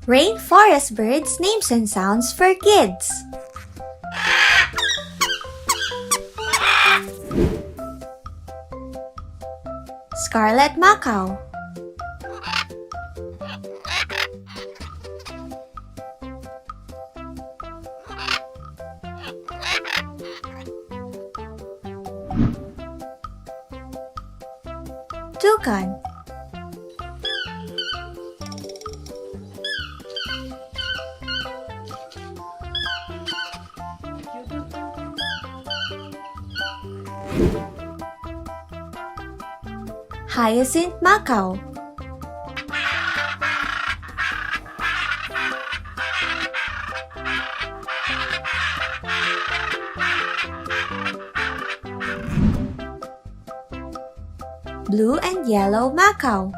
Rainforest birds names and sounds for kids. Scarlet macaw. Toucan. Hyacinth macaw. Blue and yellow macaw.